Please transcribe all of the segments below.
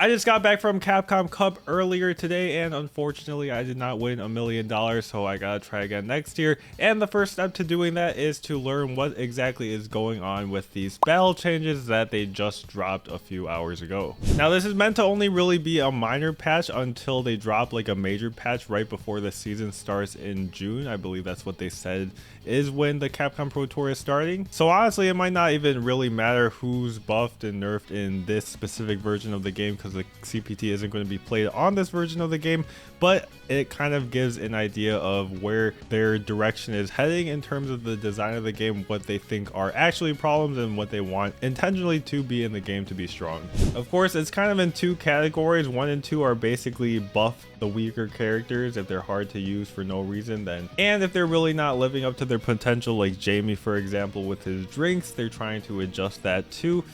I just got back from Capcom Cup earlier today, and unfortunately I did not win $1 million, so I gotta try again next year. And the first step to doing that is to learn what exactly is going on with these battle changes that they just dropped a few hours ago. Now this is meant to only really be a minor patch until they drop like a major patch right before the season starts in June. I believe that's what they said is when the Capcom Pro Tour is starting. So honestly, it might not even really matter who's buffed and nerfed in this specific version of the game, because the CPT isn't going to be played on this version of the game, but it kind of gives an idea of where their direction is heading in terms of the design of the game, what they think are actually problems and what they want intentionally to be in the game to be strong. Of course, it's kind of in two categories. 1 and 2 are basically buff the weaker characters if they're hard to use for no reason, then, and if they're really not living up to their potential, like Jamie for example with his drinks, they're trying to adjust that to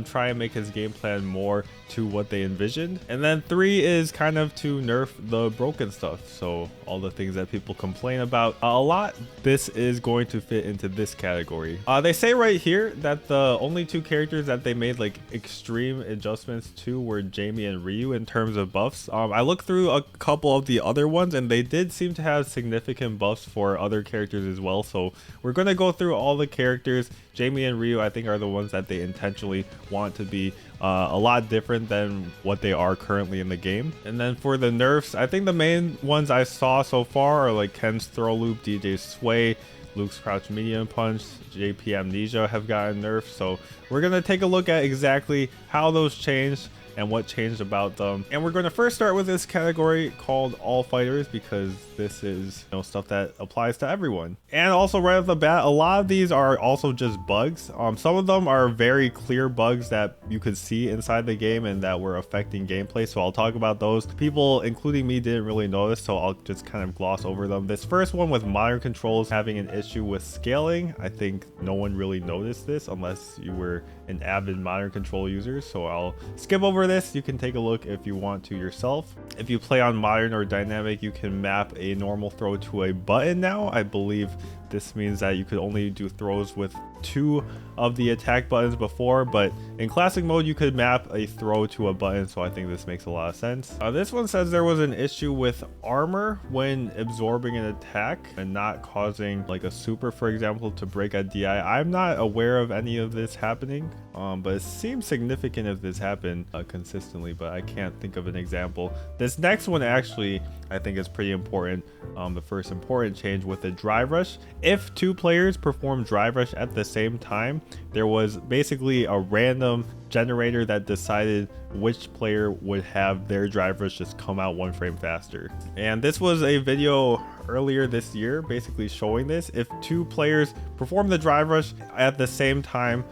try and make his game plan more to what they envisioned. And then 3 is kind of to nerf the broken stuff, so all the things that people complain about a lot, this is going to fit into this category. They say right here that the only 2 characters that they made like extreme adjustments to were Jamie and Ryu in terms of buffs. I looked through a couple of the other ones and they did seem to have significant buffs for other characters as well, so we're going to go through all the characters. Jamie and Ryu I think are the ones that they intentionally want to be a lot different than what they are currently in the game. And then for the nerfs, I think the main ones I saw so far are like Ken's throw loop, DJ's sway, Luke's crouch medium punch, JP amnesia have gotten nerfed. So we're gonna take a look at exactly how those changed and what changed about them. And we're going to first start with this category called all fighters, because this is, you know, stuff that applies to everyone. And also right off the bat, a lot of these are also just bugs. Some of them are very clear bugs that you could see inside the game and that were affecting gameplay, so I'll talk about those. People including me didn't really notice, so I'll just kind of gloss over them. This first one with modern controls having an issue with scaling, I think no one really noticed this unless you were an avid modern control user, so I'll skip over this. You can take a look if you want to yourself. If you play on modern or dynamic, you can map a normal throw to a button now. I believe this means that you could only do throws with 2 of the attack buttons before, but in classic mode you could map a throw to a button, so I think this makes a lot of sense. This one says there was an issue with armor when absorbing an attack and not causing like a super, for example, to break a DI. I'm not aware of any of this happening, but it seems significant if this happened consistently, but I can't think of an example. This next one actually I think is pretty important. The first important change with the drive rush. If 2 players perform drive rush at the same time, there was basically a random generator that decided which player would have their drive rush just come out 1 frame faster. And this was a video earlier this year basically showing this. If 2 players perform the drive rush at the same time,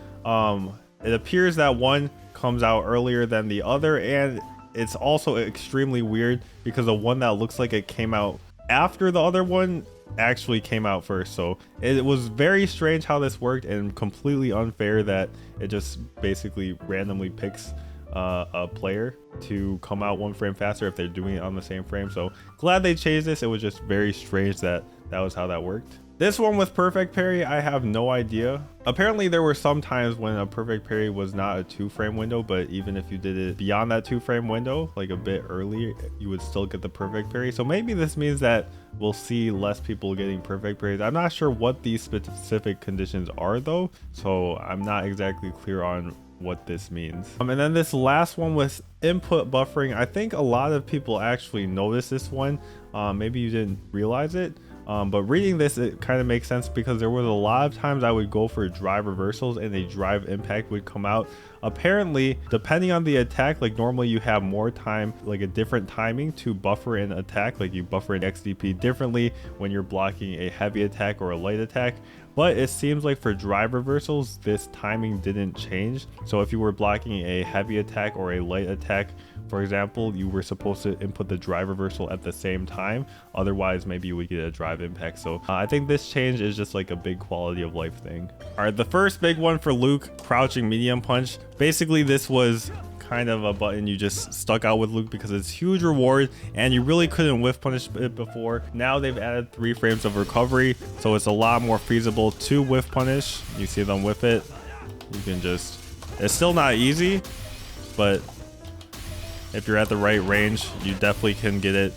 it appears that one comes out earlier than the other, and it's also extremely weird because the one that looks like it came out after the other one actually came out first. So it was very strange how this worked, and completely unfair that it just basically randomly picks a player to come out 1 frame faster if they're doing it on the same frame. So glad they changed this. It was just very strange that that was how that worked. This one with perfect parry, I have no idea. Apparently there were some times when a perfect parry was not a 2 frame window, but even if you did it beyond that 2 frame window, like a bit earlier, you would still get the perfect parry. So maybe this means that we'll see less people getting perfect parries. I'm not sure what these specific conditions are though, so I'm not exactly clear on what this means. And then this last one with input buffering, I think a lot of people actually noticed this one. Maybe you didn't realize it. But reading this, it kind of makes sense, because there was a lot of times I would go for drive reversals and a drive impact would come out. Apparently, depending on the attack, like normally you have more time, like a different timing to buffer an attack, like you buffer an XDP differently when you're blocking a heavy attack or a light attack. But it seems like for drive reversals, this timing didn't change. So if you were blocking a heavy attack or a light attack, for example, you were supposed to input the drive reversal at the same time. Otherwise, maybe you would get a drive impact. So I think this change is just like a big quality of life thing. All right, the first big one for Luke, crouching medium punch. Basically, this was kind of a button you just stuck out with Luke because it's huge reward and you really couldn't whiff punish it before. Now they've added 3 frames of recovery, so it's a lot more feasible to whiff punish. You see them whiff it, you can just, it's still not easy, but if you're at the right range, you definitely can get it.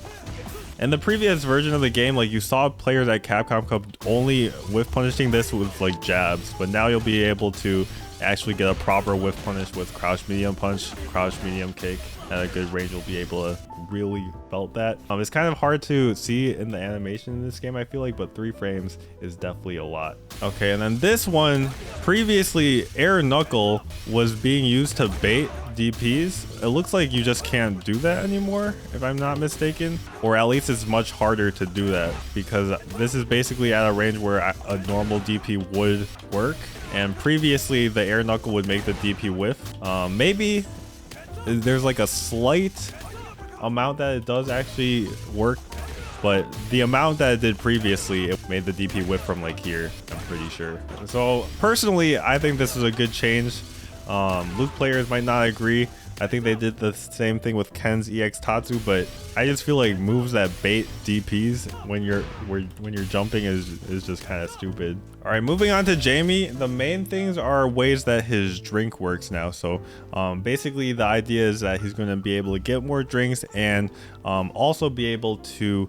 In the previous version of the game, like you saw players at Capcom Cup only whiff punishing this with like jabs, but now you'll be able to actually get a proper whiff punish with crouch medium punch, crouch medium kick at a good range. You'll be able to really felt that. It's kind of hard to see in the animation in this game, I feel like, but 3 frames is definitely a lot. Okay, and then this one, previously air knuckle was being used to bait DPs. It looks like you just can't do that anymore, if I'm not mistaken, or at least it's much harder to do that because this is basically at a range where a normal DP would work, and previously the air knuckle would make the DP whiff. Maybe there's like a slight amount that it does actually work, but the amount that it did previously, it made the DP whiff from like here, I'm pretty sure. So personally, I think this is a good change. Luke players might not agree. I think they did the same thing with Ken's EX Tatsu, but I just feel like moves that bait DPs when you're jumping is just kind of stupid. All right, moving on to Jamie. The main things are ways that his drink works now. So basically the idea is that he's going to be able to get more drinks and also be able to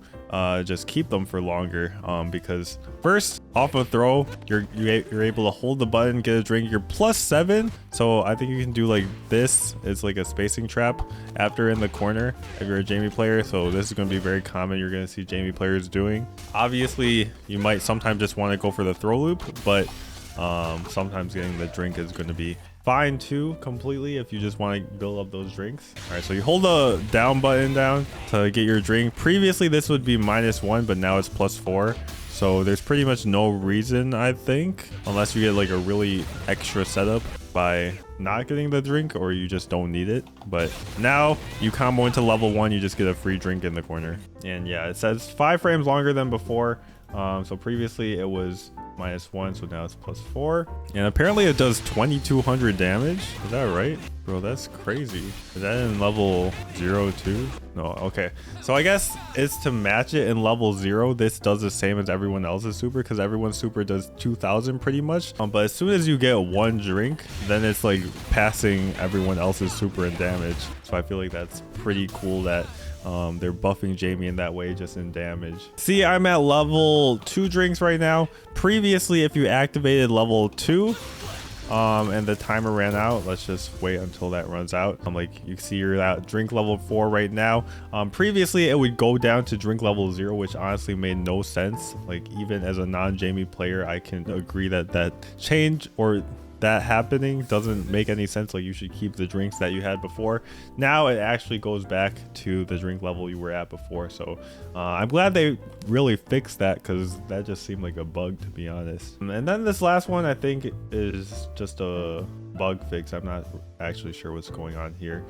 just keep them for longer, because first off a throw you're able to hold the button, get a drink, you're +7. So I think you can do like this. It's like a spacing trap after in the corner if you're a Jamie player. So this is going to be very common. You're going to see Jamie players doing. Obviously you might sometimes just want to go for the throw loop, but sometimes getting the drink is going to be fine too, completely, if you just want to build up those drinks. All right, so you hold the down button down to get your drink. Previously this would be -1, but now it's +4. So there's pretty much no reason, I think, unless you get like a really extra setup by not getting the drink, or you just don't need it. But now you combo into level 1, you just get a free drink in the corner. And yeah, it says 5 frames longer than before. So previously it was -1, so now it's +4, and apparently it does 2200 damage. Is that right, bro? That's crazy. Is that in level 0 too? No. Okay, so I guess it's to match it in level 0. This does the same as everyone else's super, because everyone's super does 2000 pretty much, but as soon as you get 1 drink, then it's like passing everyone else's super in damage. So I feel like that's pretty cool that they're buffing Jamie in that way, just in damage. See, I'm at level 2 drinks right now. Previously, if you activated level 2 and the timer ran out, let's just wait until that runs out. Like you see, you're at drink level 4 right now. Previously it would go down to drink level 0, which honestly made no sense. Like even as a non-Jamie player, I can agree that that change or that happening doesn't make any sense. Like you should keep the drinks that you had before. Now it actually goes back to the drink level you were at before. So I'm glad they really fixed that, because that just seemed like a bug, to be honest. And then this last one I think is just a bug fix. I'm not actually sure what's going on here.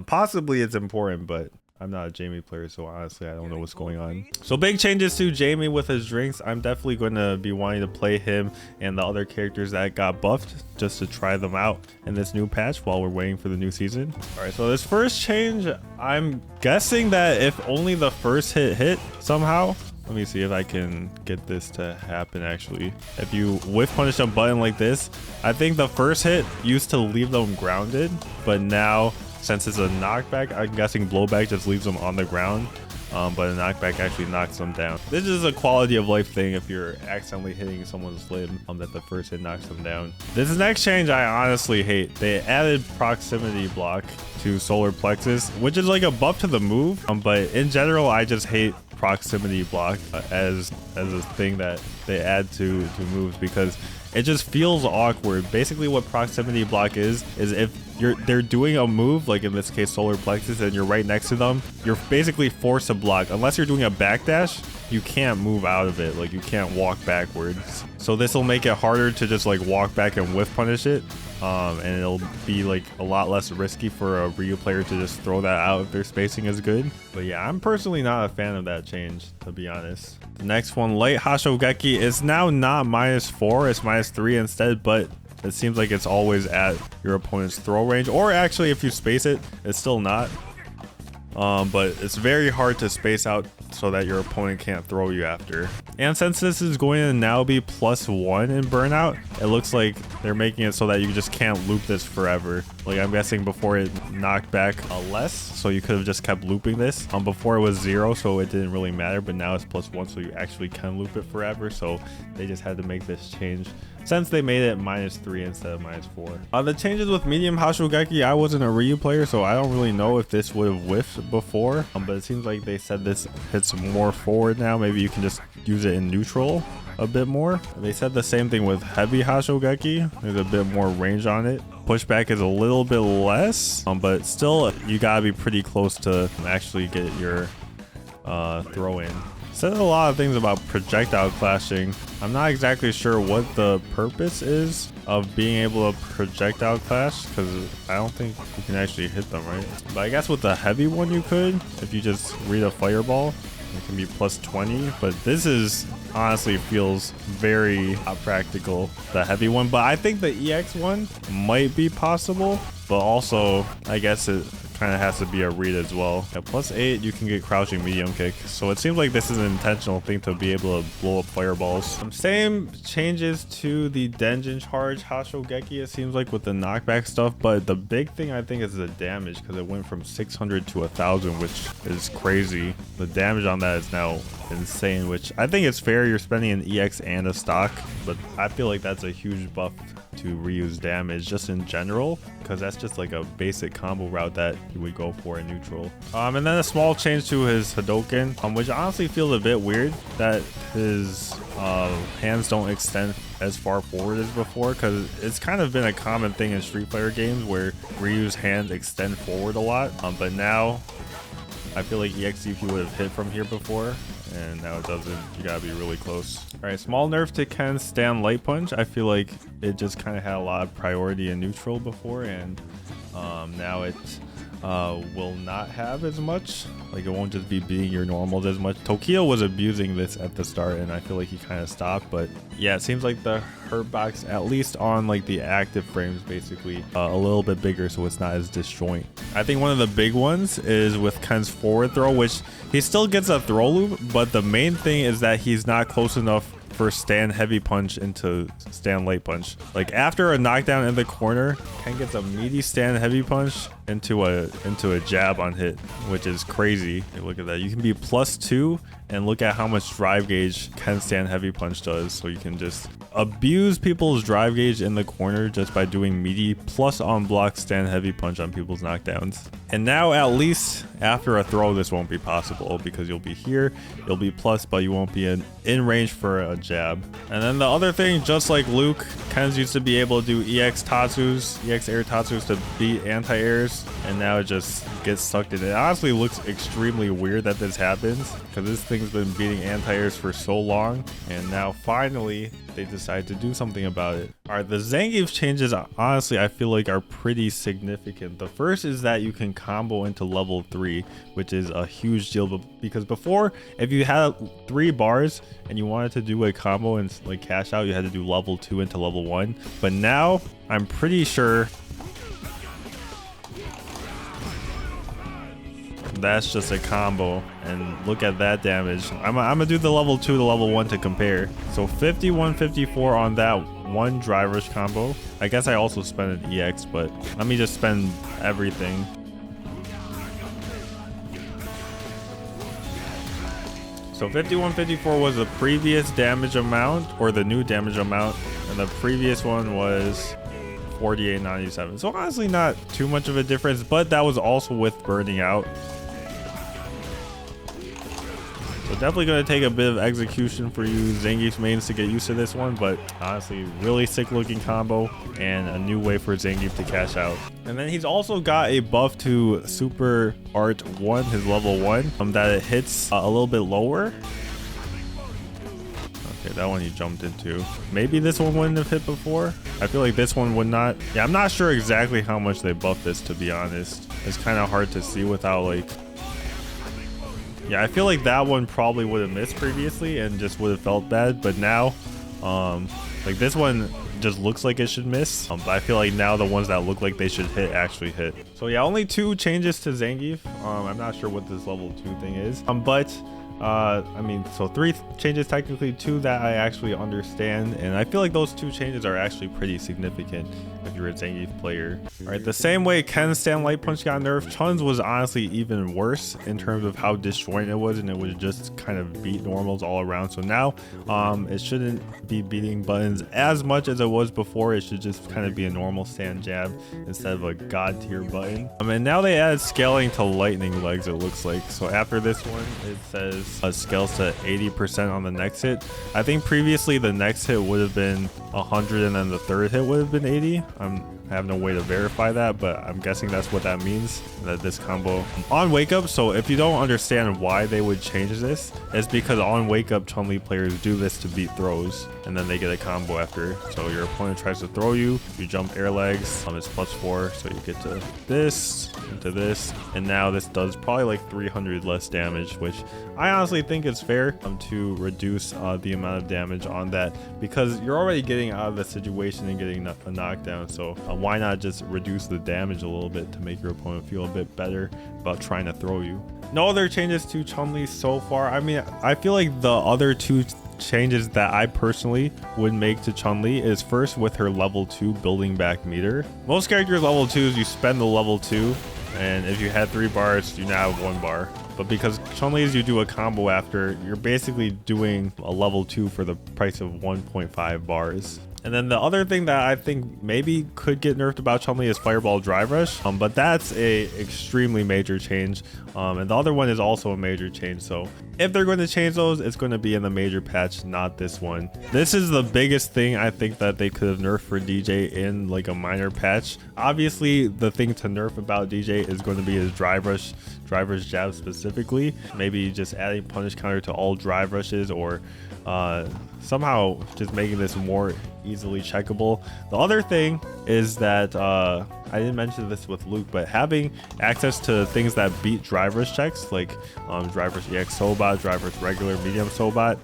Possibly it's important, but I'm not a Jamie player, so honestly I don't know what's going on. So big changes to Jamie with his drinks. I'm definitely going to be wanting to play him and the other characters that got buffed, just to try them out in this new patch while we're waiting for the new season. All right, so this first change, I'm guessing that if only the first hit somehow. Let me see if I can get this to happen actually. If you whiff punish a button like this, I think the first hit used to leave them grounded, but now since it's a knockback, I'm guessing blowback just leaves them on the ground, but a knockback actually knocks them down. This is a quality of life thing if you're accidentally hitting someone's limb, that the first hit knocks them down. This next change I honestly hate. They added proximity block to solar plexus, which is like a buff to the move, but in general I just hate proximity block as a thing that they add to moves, because it just feels awkward. Basically what proximity block is if they're doing a move, like in this case solar plexus, and you're right next to them, you're basically forced to block. Unless you're doing a backdash, you can't move out of it. Like you can't walk backwards. So this will make it harder to just like walk back and whiff punish it, and it'll be like a lot less risky for a Ryu player to just throw that out if their spacing is good. But yeah, I'm personally not a fan of that change, to be honest. The next one, light Hashogeki, is now not -4, it's -3 instead, but it seems like it's always at your opponent's throw range, or actually if you space it, it's still not. but it's very hard to space out so that your opponent can't throw you after. And since this is going to now be +1 in burnout, it looks like they're making it so that you just can't loop this forever. Like I'm guessing before it knocked back less, so you could have just kept looping this. Before it was 0, so it didn't really matter, but now it's +1, so you actually can loop it forever. So they just had to make this change since they made it -3 instead of -4. The changes with medium Hashogeki, I wasn't a Ryu player, so I don't really know if this would have whiffed before, but it seems like they said this hits more forward now. Maybe you can just use it in neutral a bit more. They said the same thing with heavy Hashogeki. There's a bit more range on it. Pushback is a little bit less, but still you gotta be pretty close to actually get your throw in. Said a lot of things about projectile clashing. I'm not exactly sure what the purpose is of being able to projectile clash, because I don't think you can actually hit them, right? But I guess with the heavy one you could, if you just read a fireball, it can be +20. But this is honestly feels very practical, the heavy one. But I think the EX one might be possible, but also I guess it kind of has to be a read as well. At +8 you can get crouching medium kick, so it seems like this is an intentional thing to be able to blow up fireballs. Same changes to the Denjin charge Hashogeki, it seems like, with the knockback stuff, but the big thing I think is the damage, because it went from 600 to 1000, which is crazy. The damage on that is now insane, which I think it's fair. You're spending an EX and a stock, but I feel like that's a huge buff to Ryu's damage just in general, because that's just like a basic combo route that he would go for in neutral. And then a small change to his Hadoken, which honestly feels a bit weird that his hands don't extend as far forward as before, because it's kind of been a common thing in Street Fighter games where Ryu's hands extend forward a lot, but now I feel like EXDP would have hit from here before, and now it doesn't. You gotta be really close. All right, small nerf to Ken's stand light punch. I feel like it just kind of had a lot of priority in neutral before, and now it will not have as much. Like, it won't just be beating your normals as much. Tokyo was abusing this at the start, and I feel like he kind of stopped. But yeah, it seems like the hurt box, at least on like the active frames, basically a little bit bigger, so it's not as disjoint. I think one of the big ones is with Ken's forward throw, which he still gets a throw loop, but the main thing is that he's not close enough for stand heavy punch into stand light punch. Like after a knockdown in the corner, Ken gets a meaty stand heavy punch into a jab on hit, which is crazy. Hey, look at that. You can be +2 and look at how much drive gauge Ken stand heavy punch does. So you can just abuse people's drive gauge in the corner just by doing meaty plus on block stand heavy punch on people's knockdowns. And now at least after a throw, this won't be possible because you'll be here, you'll be plus, but you won't be in range for a jab. And then the other thing, just like Luke, Ken's used to be able to do EX Tatsus, EX air Tatsus to beat anti-airs, and now it just gets sucked in. It honestly looks extremely weird that this happens, because this thing's been beating anti-airs for so long, and now finally they decide to do something about it. All right, the Zangief changes, honestly, I feel like are pretty significant. The first is that you can combo into level 3, which is a huge deal, because before, if you had 3 bars and you wanted to do a combo and like cash out, you had to do level 2 into level 1. But now I'm pretty sure that's just a combo, and look at that damage. I'm gonna do the level 2 to level 1 to compare. So 51-54 on that one driver's combo. I guess I also spent an EX, but let me just spend everything. So 51-54 was the previous damage amount, or the new damage amount, and the previous one was 48.97. So honestly not too much of a difference, but that was also with burning out. So definitely going to take a bit of execution for you Zangief's mains to get used to this one, but honestly really sick looking combo and a new way for Zangief to cash out. And then he's also got a buff to Super Art 1, his level 1, that it hits a little bit lower. Okay, that one he jumped into. Maybe this one wouldn't have hit before. I feel like this one would not. Yeah, I'm not sure exactly how much they buffed this, to be honest. It's kind of hard to see without like... Yeah, I feel like that one probably would have missed previously and just would have felt bad, but now like this one just looks like it should miss. But I feel like now the ones that look like they should hit actually hit. So yeah, only 2 changes to Zangief. I'm not sure what this level 2 thing is. But I mean, so 3 changes technically, 2 that I actually understand, and I feel like those 2 changes are actually pretty significant if you're a Zangief player. All right, the same way Ken's stand light punch got nerfed, Chun's was honestly even worse in terms of how disjointed it was, and it was just kind of beat normals all around. So now it shouldn't be beating buttons as much as it was before. It should just kind of be a normal stand jab instead of a god tier button. And now they added scaling to lightning legs, it looks like. So after this one, it says scales to 80% on the next hit. I think previously the next hit would have been 100 and then the third hit would have been 80. I have no way to verify that, but I'm guessing that's what that means, that this combo on wake up. So if you don't understand why they would change this, it's because on wake up Chun-Li players do this to beat throws, and then they get a combo after. So your opponent tries to throw you, you jump air legs, it's +4, so you get to this, into this, and now this does probably like 300 less damage, which I honestly think is fair to reduce the amount of damage on that, because you're already getting out of the situation and getting a knockdown. So why not just reduce the damage a little bit to make your opponent feel a bit better about trying to throw you. No other changes to Chun-Li so far. I mean, I feel like the other 2 changes that I personally would make to Chun-Li is first with her level 2 building back meter. Most characters level 2s, you spend the level 2, and if you had 3 bars, you now have 1 bar. But because Chun-Li's you do a combo after, you're basically doing a level 2 for the price of 1.5 bars. And then the other thing that I think maybe could get nerfed about Chun-Li is Fireball Drive Rush, but that's a extremely major change. And the other one is also a major change. So if they're going to change those, it's going to be in the major patch, not this one. This is the biggest thing I think that they could have nerfed for DJ in like a minor patch. Obviously, the thing to nerf about DJ is going to be his drive rush jab specifically. Maybe just adding punish counter to all drive rushes, or somehow just making this more easily checkable. The other thing is that I didn't mention this with Luke, but having access to things that beat drive rush checks, like drive rush EX Sobat, drive rush regular medium Sobat,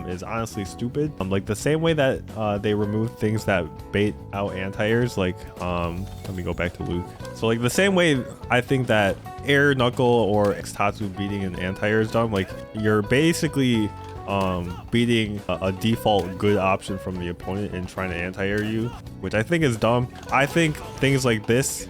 is honestly stupid. Like the same way that they removed things that bait out anti-airs, like let me go back to Luke. So like the same way I think that air knuckle or Xtatsu beating an anti-air is dumb, like you're basically beating a default good option from the opponent and trying to anti-air you, which I think is dumb. I think things like this,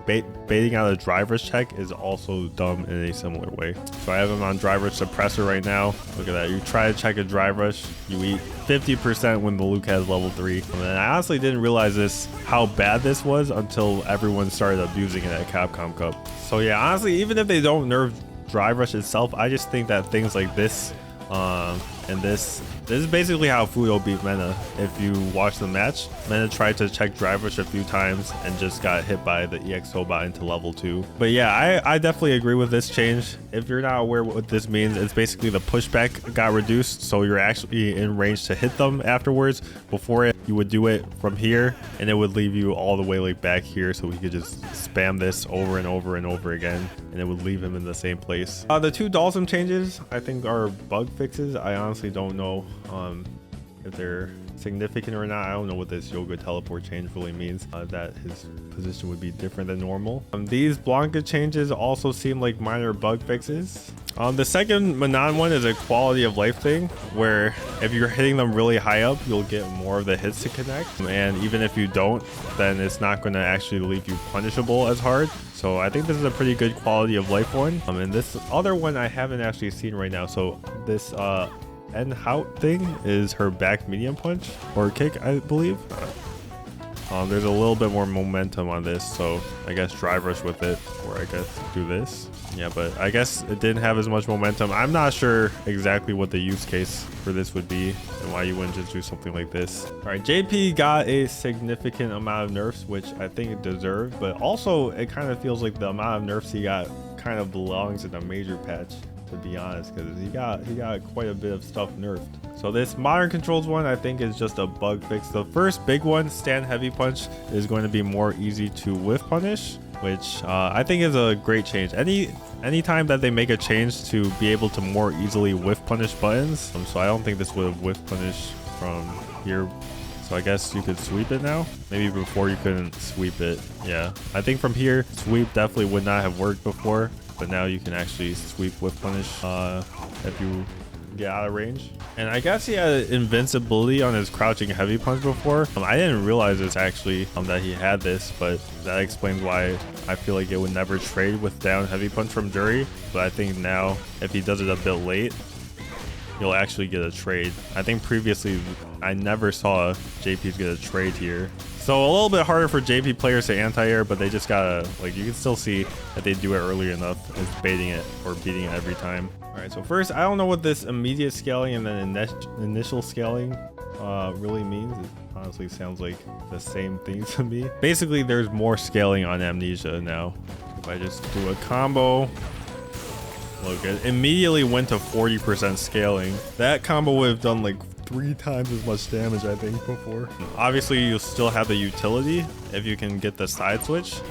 baiting out a drive rush check, is also dumb in a similar way. So I have him on drive rush suppressor right now. Look at that. You try to check a drive rush, you eat 50% when the Luke has level 3. And I honestly didn't realize how bad this was until everyone started abusing it at Capcom Cup. So yeah, honestly, even if they don't nerf drive rush itself, I just think that things like this and this is basically how Fudo beat Mena. If you watch the match, Mena tried to check drive rush a few times and just got hit by the EX Sobat into level 2. But yeah, I definitely agree with this change. If you're not aware what this means, it's basically the pushback got reduced, so you're actually in range to hit them afterwards. Before you would do it from here, and it would leave you all the way like back here, so we could just spam this over and over and over again, and it would leave him in the same place. The 2 Dalsum changes I think are bug fixes. I honestly don't know if they're significant or not. I don't know what this yoga teleport change really means, that his position would be different than normal. These Blanca changes also seem like minor bug fixes. The second Manon one is a quality of life thing, where if you're hitting them really high up, you'll get more of the hits to connect, and even if you don't, then it's not going to actually leave you punishable as hard. So I think this is a pretty good quality of life one. And this other one I haven't actually seen right now. So this N-Hout thing is her back medium punch or kick, I believe. There's a little bit more momentum on this, so I guess drive rush with it, or I guess do this. Yeah, but I guess it didn't have as much momentum. I'm not sure exactly what the use case for this would be and why you wouldn't just do something like this. All right, JP got a significant amount of nerfs, which I think it deserved, but also it kind of feels like the amount of nerfs he got kind of belongs in a major patch, to be honest, because he got quite a bit of stuff nerfed. So this modern controls one I think is just a bug fix. The first big one, stand heavy punch, is going to be more easy to whiff punish, which I think is a great change. Anytime that they make a change to be able to more easily whiff punish buttons, so I don't think this would have whiff punish from here So I guess you could sweep it now. Maybe before you couldn't sweep it. Yeah, I think from here, sweep definitely would not have worked before, but now you can actually sweep with punish if you get out of range. And I guess he had invincibility on his crouching heavy punch before. I didn't realize this actually that he had this, but that explains why I feel like it would never trade with down heavy punch from Jury. But I think now if he does it a bit late, you'll actually get a trade. I think previously I never saw JPs get a trade here. So a little bit harder for JP players to anti-air, but they just gotta, like, you can still see that they do it early enough as baiting it or beating it every time. All right, so first, I don't know what this immediate scaling and then initial scaling really means. It honestly sounds like the same thing to me. Basically, there's more scaling on Amnesia now. If I just do a combo, look, it immediately went to 40% scaling. That combo would have done like 3 times as much damage, I think, before. Obviously, you'll still have the utility if you can get the side switch.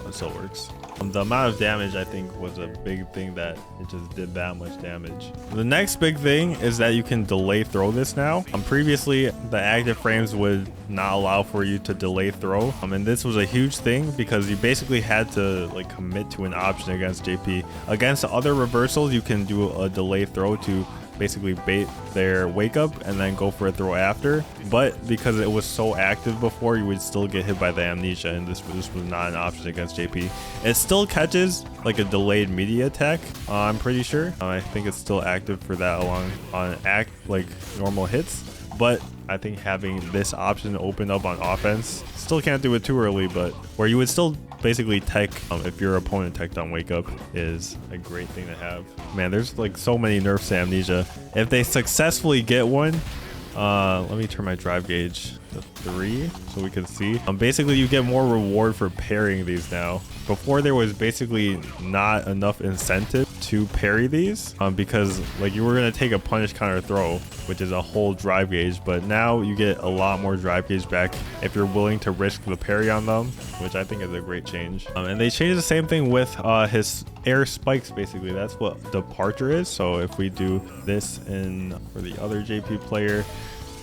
It still works. The amount of damage, I think, was a big thing that it just did that much damage. The next big thing is that you can delay throw this now. Previously, the active frames would not allow for you to delay throw. And this was a huge thing because you basically had to like commit to an option against JP. Against other reversals, you can do a delay throw to basically bait their wake up and then go for a throw after, but because it was so active before, you would still get hit by the Amnesia, and this was not an option against JP. It still catches like a delayed media attack, I'm pretty sure. I think it's still active for that along on like normal hits, but I think having this option open up on offense, still can't do it too early, but where you would still basically tech if your opponent teched on wake up is a great thing to have. Man, there's like so many nerfs to Amnesia. If they successfully get one, let me turn my drive gauge to 3 so we can see. Basically, you get more reward for parrying these now. Before, there was basically not enough incentive to parry these because like you were going to take a punish counter throw, which is a whole drive gauge, but now you get a lot more drive gauge back if you're willing to risk the parry on them, which I think is a great change. And they changed the same thing with his air spikes. Basically, that's what departure is. So if we do this for the other JP player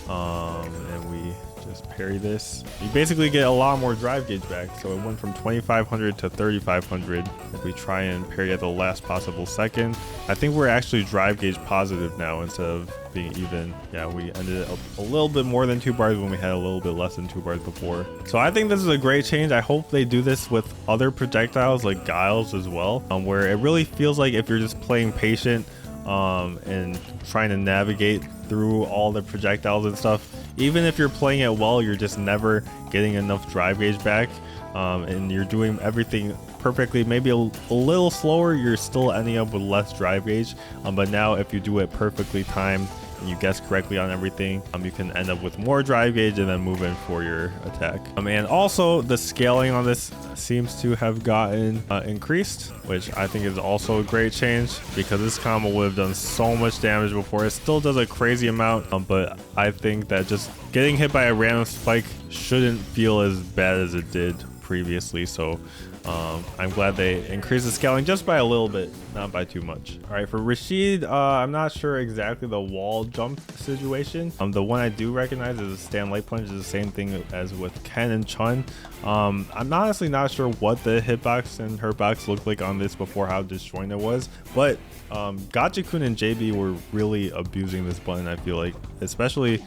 and we just parry this, you basically get a lot more drive gauge back. So it went from 2500 to 3500 if we try and parry at the last possible second. I think we're actually drive gauge positive now instead of being even. Yeah, we ended up a little bit more than 2 bars when we had a little bit less than 2 bars before. So I think this is a great change. I hope they do this with other projectiles like Guiles as well, where it really feels like if you're just playing patient and trying to navigate through all the projectiles and stuff, even if you're playing it well, you're just never getting enough drive gauge back, and you're doing everything perfectly, maybe a little slower, you're still ending up with less drive gauge. But now if you do it perfectly timed and you guess correctly on everything, you can end up with more drive gauge and then move in for your attack. And also the scaling on this seems to have gotten increased, which I think is also a great change because this combo would have done so much damage before. It still does a crazy amount, but I think that just getting hit by a random spike shouldn't feel as bad as it did previously. So I'm glad they increased the scaling just by a little bit, not by too much. All right, for Rashed, I'm not sure exactly the wall jump situation. The one I do recognize is a stand light punch, is the same thing as with Ken and Chun. I'm honestly not sure what the hitbox and hurtbox looked like on this before, how disjointed it was, but Gotcha-kun and JB were really abusing this button, I feel like, especially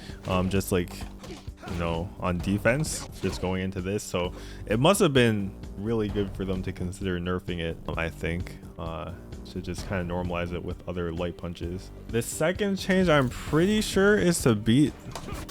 just like, you know, on defense, just going into this. So it must have been really good for them to consider nerfing it, I think, to just kind of normalize it with other light punches. The second change, I'm pretty sure, is to be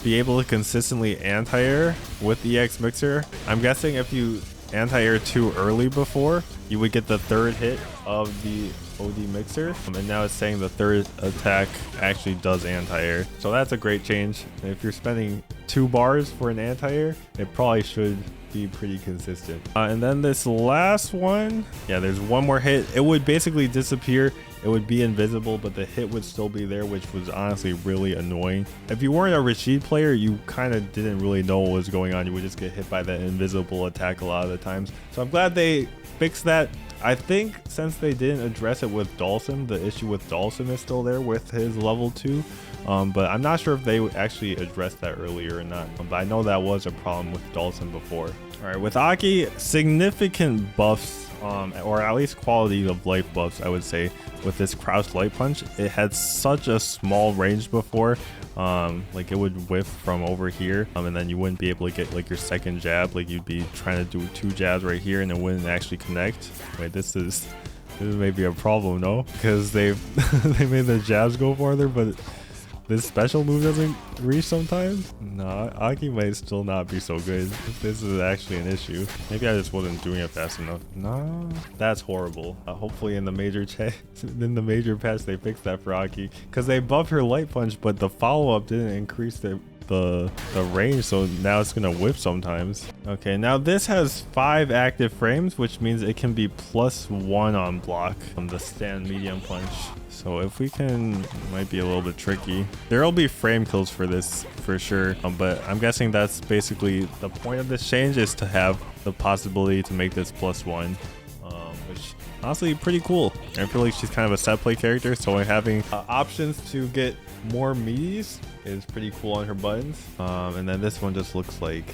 able to consistently anti-air with EX Mixer. I'm guessing if you anti-air too early before, you would get the 3rd hit of the OD Mixer, and now it's saying the 3rd attack actually does anti-air. So that's a great change. And if you're spending 2 bars for an anti-air, it probably should be pretty consistent. And then this last one, yeah, there's one more hit. It would basically disappear it would be invisible, but the hit would still be there, which was honestly really annoying. If you weren't a Rashed player, you kind of didn't really know what was going on. You would just get hit by that invisible attack a lot of the times. So I'm glad they fixed that. I think since they didn't address it with Dawson, the issue with Dawson is still there with his level 2. But I'm not sure if they actually addressed that earlier or not. But I know that was a problem with Dawson before. All right, with Aki, significant buffs, or at least quality of life buffs, I would say, with this crouch light punch. It had such a small range before. Like it would whiff from over here, and then you wouldn't be able to get like your second jab. Like you'd be trying to do 2 jabs right here and it wouldn't actually connect. Wait, this is maybe a problem, no? Because they made the jabs go farther, but this special move doesn't reach sometimes. Nah, Aki might still not be so good. This is actually an issue. Maybe I just wasn't doing it fast enough. Nah, that's horrible. Hopefully in the major patch they fixed that for Aki, because they buffed her light punch, but the follow-up didn't increase the range, so now it's gonna whip sometimes. Okay, now this has 5 active frames, which means it can be +1 on block from the stand medium punch. So if we can, might be a little bit tricky. There'll be frame kills for this for sure, but I'm guessing that's basically the point of this change, is to have the possibility to make this +1, which honestly pretty cool. I feel like she's kind of a set play character, so having options to get more meaties is pretty cool on her buttons. And then this one just looks like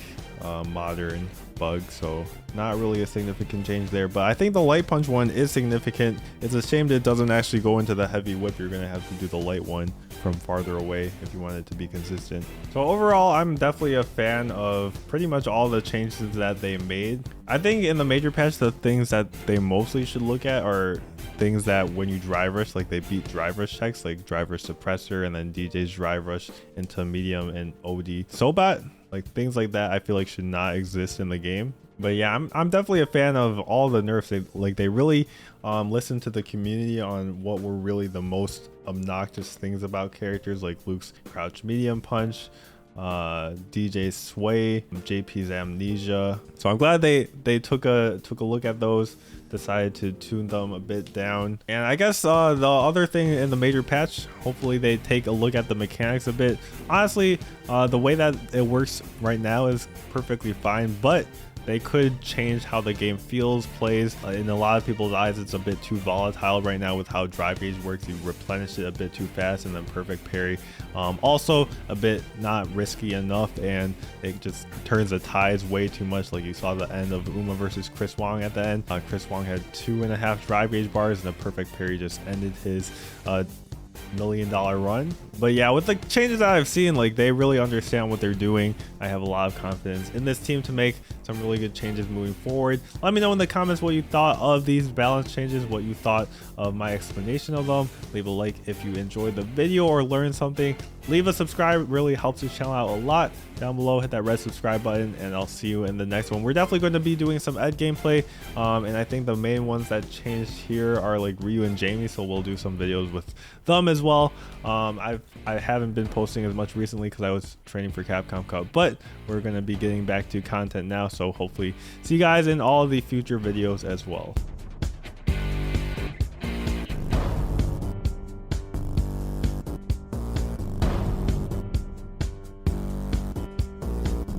modern bug, so not really a significant change there, but I think the light punch one is significant. It's a shame that it doesn't actually go into the heavy whip. You're gonna have to do the light one from farther away if you want it to be consistent. So overall, I'm definitely a fan of pretty much all the changes that they made. I think in the major patch, the things that they mostly should look at are things that when you drive rush, like they beat drive rush checks, like drive rush suppressor, and then DJ's drive rush into medium and OD Sobat. Like things like that I feel like should not exist in the game. But yeah, I'm definitely a fan of all the nerfs. They really listened to the community on what were really the most obnoxious things about characters, like Luke's crouch medium punch, DJ's sway, JP's amnesia. So I'm glad they took a look at those, decided to tune them a bit down. And I guess the other thing in the major patch, hopefully they take a look at the mechanics a bit. Honestly, the way that it works right now is perfectly fine, but they could change how the game feels, plays. In a lot of people's eyes, it's a bit too volatile right now with how drive gauge works. You replenish it a bit too fast, and then perfect parry. Also a bit not risky enough, and it just turns the tides way too much. Like you saw the end of Uma versus Chris Wong at the end. Chris Wong had 2.5 drive gauge bars, and a perfect parry just ended his $1 million run. But yeah, with the changes that I've seen, like they really understand what they're doing. I have a lot of confidence in this team to make some really good changes moving forward. Let me know in the comments what you thought of these balance changes, what you thought of my explanation of them. Leave a like if you enjoyed the video or learned something. Leave a subscribe, it really helps the channel out a lot. Down below, hit that red subscribe button, and I'll see you in the next one. We're definitely going to be doing some Ed gameplay, and I think the main ones that changed here are like Ryu and Jamie, so we'll do some videos with them as well. I haven't been posting as much recently because I was training for Capcom Cup, but we're going to be getting back to content now, so hopefully see you guys in all of the future videos as well.